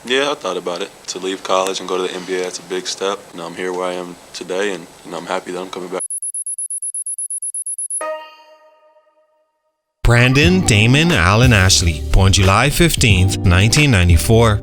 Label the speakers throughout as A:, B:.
A: Yeah, I thought about it. To leave college and go to the NBA, that's a big step. I'm here where I am today, and I'm happy that I'm coming back.
B: Brandon Damon Allen Ashley, born July 15th, 1994.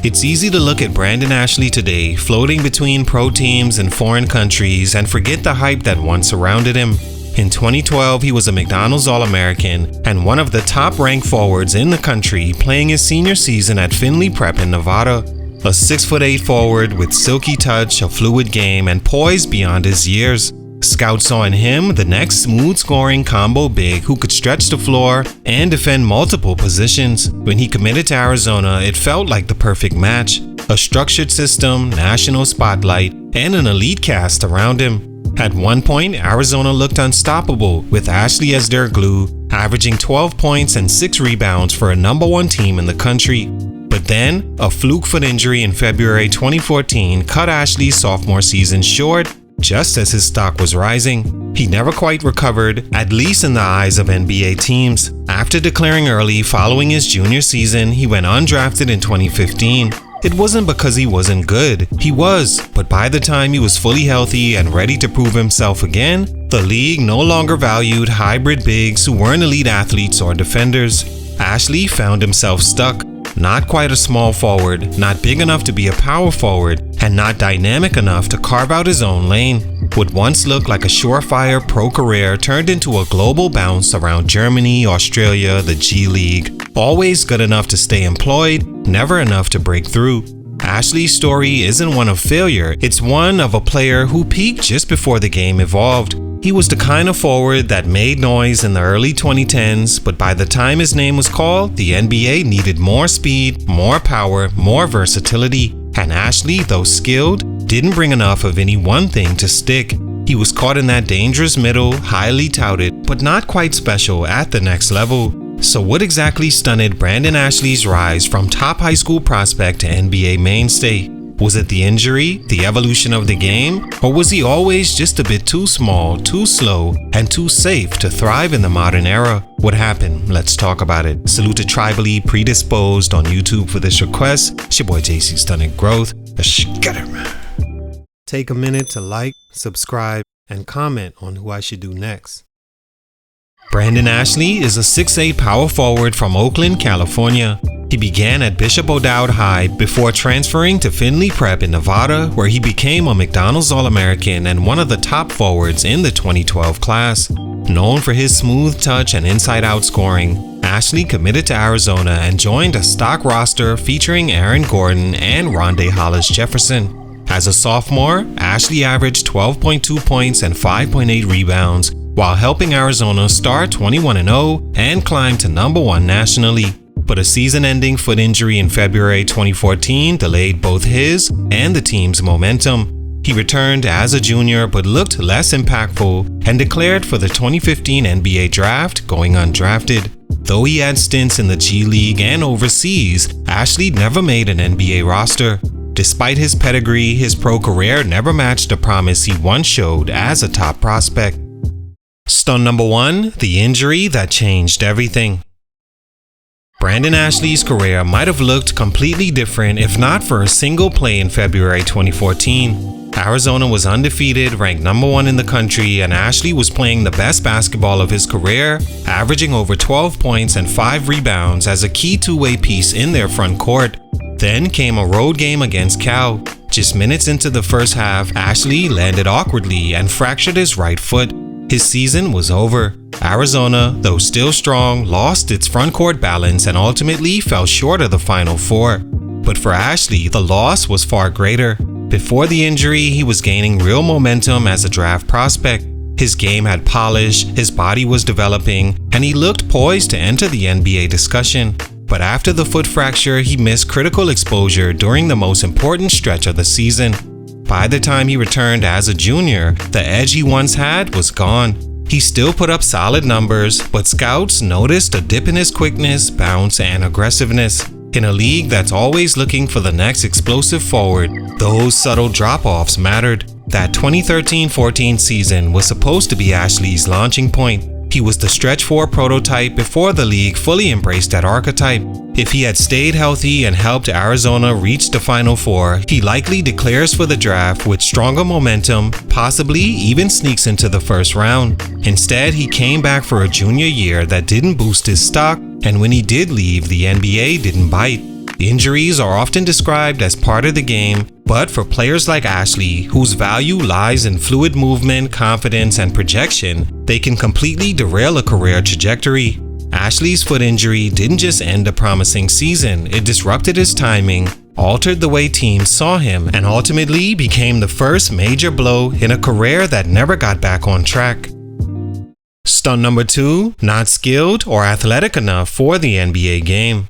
B: It's easy to look at Brandon Ashley today, floating between pro teams and foreign countries, and forget the hype that once surrounded him. In 2012, he was a McDonald's All-American and one of the top-ranked forwards in the country, playing his senior season at Findlay Prep in Nevada. A 6'8" forward with silky touch, a fluid game, and poise beyond his years. Scouts saw in him the next smooth-scoring combo big who could stretch the floor and defend multiple positions. When he committed to Arizona, it felt like the perfect match. A structured system, national spotlight, and an elite cast around him. At one point, Arizona looked unstoppable, with Ashley as their glue, averaging 12 points and 6 rebounds for a #1 team in the country. But then, a fluke foot injury in February 2014 cut Ashley's sophomore season short, just as his stock was rising. He never quite recovered, at least in the eyes of NBA teams. After declaring early following his junior season, he went undrafted in 2015. It wasn't because he wasn't good. He was, but by the time he was fully healthy and ready to prove himself again, the league no longer valued hybrid bigs who weren't elite athletes or defenders. Ashley found himself stuck. Not quite a small forward, not big enough to be a power forward, and not dynamic enough to carve out his own lane. What once looked like a surefire pro career turned into a global bounce around Germany, Australia, the G League. Always good enough to stay employed, never enough to break through. Ashley's story isn't one of failure, it's one of a player who peaked just before the game evolved. He was the kind of forward that made noise in the early 2010s, but by the time his name was called, the NBA needed more speed, more power, more versatility. And Ashley, though skilled, didn't bring enough of any one thing to stick. He was caught in that dangerous middle, highly touted, but not quite special at the next level. So what exactly stunted Brandon Ashley's rise from top high school prospect to NBA mainstay? Was it the injury, the evolution of the game, or was he always just a bit too small, too slow, and too safe to thrive in the modern era? What happened? Let's talk about it. Salute to Tribally Predisposed on YouTube for this request. It's your boy JC Stunted Growth. Let's get it, man. Take a minute to like, subscribe, and comment on who I should do next. Brandon Ashley is a 6'8" power forward from Oakland, California. He began at Bishop O'Dowd High before transferring to Findlay Prep in Nevada, where he became a McDonald's All-American and one of the top forwards in the 2012 class. Known for his smooth touch and inside-out scoring, Ashley committed to Arizona and joined a stock roster featuring Aaron Gordon and Rondé Hollis Jefferson. As a sophomore, Ashley averaged 12.2 points and 5.8 rebounds, while helping Arizona start 21-0 and climb to #1 nationally. But a season-ending foot injury in February 2014 delayed both his and the team's momentum. He returned as a junior but looked less impactful and declared for the 2015 NBA draft, going undrafted. Though he had stints in the G League and overseas, Ashley never made an NBA roster. Despite his pedigree, his pro career never matched the promise he once showed as a top prospect. Stunt number 1, the injury that changed everything. Brandon Ashley's career might have looked completely different if not for a single play in February 2014. Arizona was undefeated, ranked #1 in the country, and Ashley was playing the best basketball of his career, averaging over 12 points and 5 rebounds as a key two-way piece in their front court. Then came a road game against Cal. Just minutes into the first half, Ashley landed awkwardly and fractured his right foot. His season was over. Arizona, though still strong, lost its front court balance and ultimately fell short of the Final Four. But for Ashley, the loss was far greater. Before the injury, he was gaining real momentum as a draft prospect. His game had polish, his body was developing, and he looked poised to enter the NBA discussion. But after the foot fracture, he missed critical exposure during the most important stretch of the season. By the time he returned as a junior, the edge he once had was gone. He still put up solid numbers, but scouts noticed a dip in his quickness, bounce, and aggressiveness. In a league that's always looking for the next explosive forward, those subtle drop-offs mattered. That 2013-14 season was supposed to be Ashley's launching point. He was the stretch 4 prototype before the league fully embraced that archetype. If he had stayed healthy and helped Arizona reach the Final Four, he likely declares for the draft with stronger momentum, possibly even sneaks into the first round. Instead, he came back for a junior year that didn't boost his stock, and when he did leave, the NBA didn't bite. Injuries are often described as part of the game, but for players like Ashley, whose value lies in fluid movement, confidence, and projection, they can completely derail a career trajectory. Ashley's foot injury didn't just end a promising season, it disrupted his timing, altered the way teams saw him, and ultimately became the first major blow in a career that never got back on track. Stunt number 2, not skilled or athletic enough for the NBA game.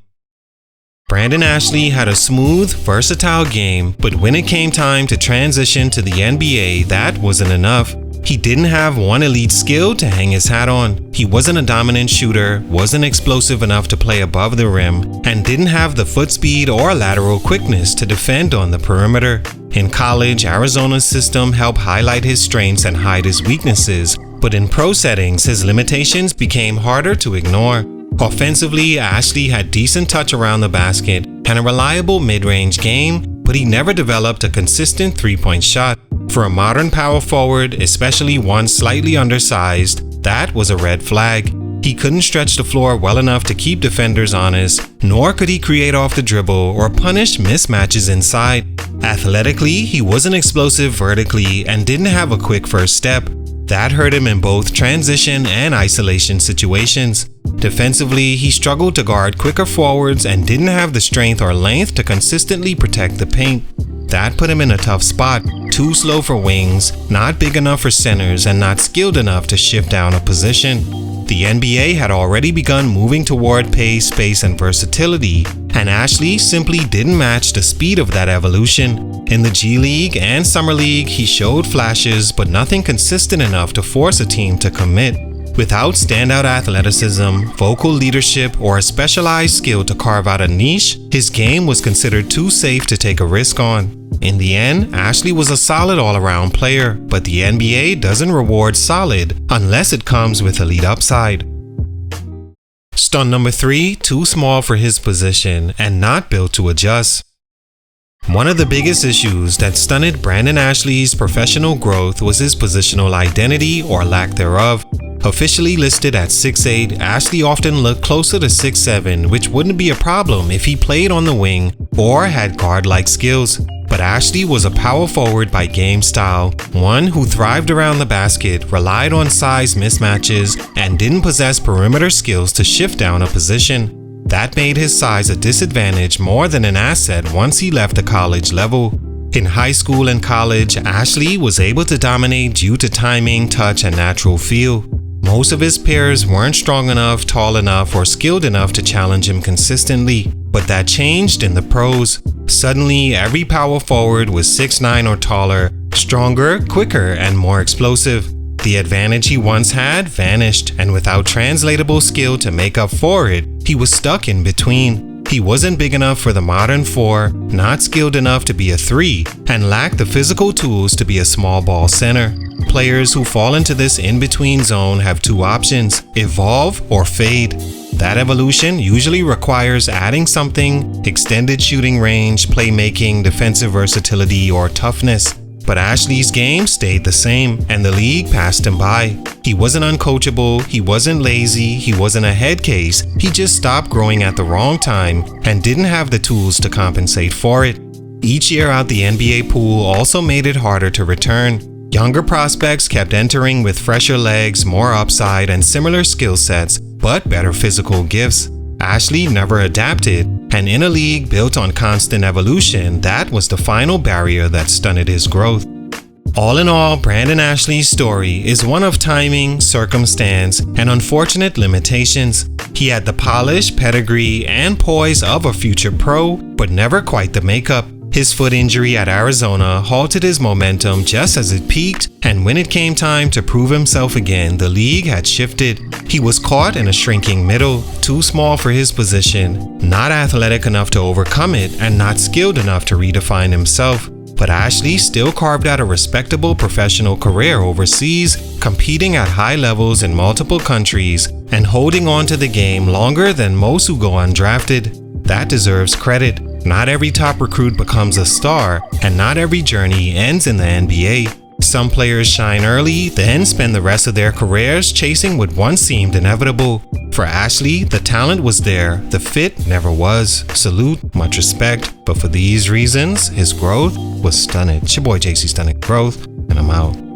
B: Brandon Ashley had a smooth, versatile game, but when it came time to transition to the NBA, that wasn't enough. He didn't have one elite skill to hang his hat on. He wasn't a dominant shooter, wasn't explosive enough to play above the rim, and didn't have the foot speed or lateral quickness to defend on the perimeter. In college, Arizona's system helped highlight his strengths and hide his weaknesses, but in pro settings, his limitations became harder to ignore. Offensively, Ashley had decent touch around the basket and a reliable mid-range game, but he never developed a consistent three-point shot. For a modern power forward, especially one slightly undersized, that was a red flag. He couldn't stretch the floor well enough to keep defenders honest, nor could he create off the dribble or punish mismatches inside. Athletically, he wasn't explosive vertically and didn't have a quick first step. That hurt him in both transition and isolation situations. Defensively, he struggled to guard quicker forwards and didn't have the strength or length to consistently protect the paint. That put him in a tough spot, too slow for wings, not big enough for centers, and not skilled enough to shift down a position. The NBA had already begun moving toward pace, space, and versatility, and Ashley simply didn't match the speed of that evolution. In the G League and Summer League, he showed flashes, but nothing consistent enough to force a team to commit. Without standout athleticism, vocal leadership, or a specialized skill to carve out a niche, his game was considered too safe to take a risk on. In the end, Ashley was a solid all-around player, but the NBA doesn't reward solid unless it comes with elite upside. Stunt number 3, too small for his position and not built to adjust. One of the biggest issues that stunted Brandon Ashley's professional growth was his positional identity or lack thereof. Officially listed at 6'8", Ashley often looked closer to 6'7", which wouldn't be a problem if he played on the wing or had guard-like skills. But Ashley was a power forward by game style, one who thrived around the basket, relied on size mismatches, and didn't possess perimeter skills to shift down a position. That made his size a disadvantage more than an asset once he left the college level. In high school and college, Ashley was able to dominate due to timing, touch, and natural feel. Most of his peers weren't strong enough, tall enough, or skilled enough to challenge him consistently, but that changed in the pros. Suddenly, every power forward was 6'9" or taller, stronger, quicker, and more explosive. The advantage he once had vanished, and without translatable skill to make up for it, he was stuck in between. He wasn't big enough for the modern 4, not skilled enough to be a 3, and lacked the physical tools to be a small ball center. Players who fall into this in-between zone have two options: evolve or fade. That evolution usually requires adding something: extended shooting range, playmaking, defensive versatility, or toughness. But Ashley's game stayed the same, and the league passed him by. He wasn't uncoachable, he wasn't lazy, he wasn't a head case, he just stopped growing at the wrong time and didn't have the tools to compensate for it. Each year out the NBA pool also made it harder to return. Younger prospects kept entering with fresher legs, more upside, and similar skill sets, but better physical gifts. Ashley never adapted, and in a league built on constant evolution, that was the final barrier that stunted his growth. All in all, Brandon Ashley's story is one of timing, circumstance, and unfortunate limitations. He had the polish, pedigree, and poise of a future pro, but never quite the makeup. His foot injury at Arizona halted his momentum just as it peaked, and when it came time to prove himself again, the league had shifted. He was caught in a shrinking middle, too small for his position, not athletic enough to overcome it, and not skilled enough to redefine himself. but Ashley still carved out a respectable professional career overseas, competing at high levels in multiple countries and holding on to the game longer than most who go undrafted. That deserves credit. Not every top recruit becomes a star, and not every journey ends in the NBA. Some players shine early, then spend the rest of their careers chasing what once seemed inevitable. For Ashley, the talent was there, the fit never was. Salute, much respect, but for these reasons, his growth was stunted. It's your boy JC Stunted Growth, and I'm out.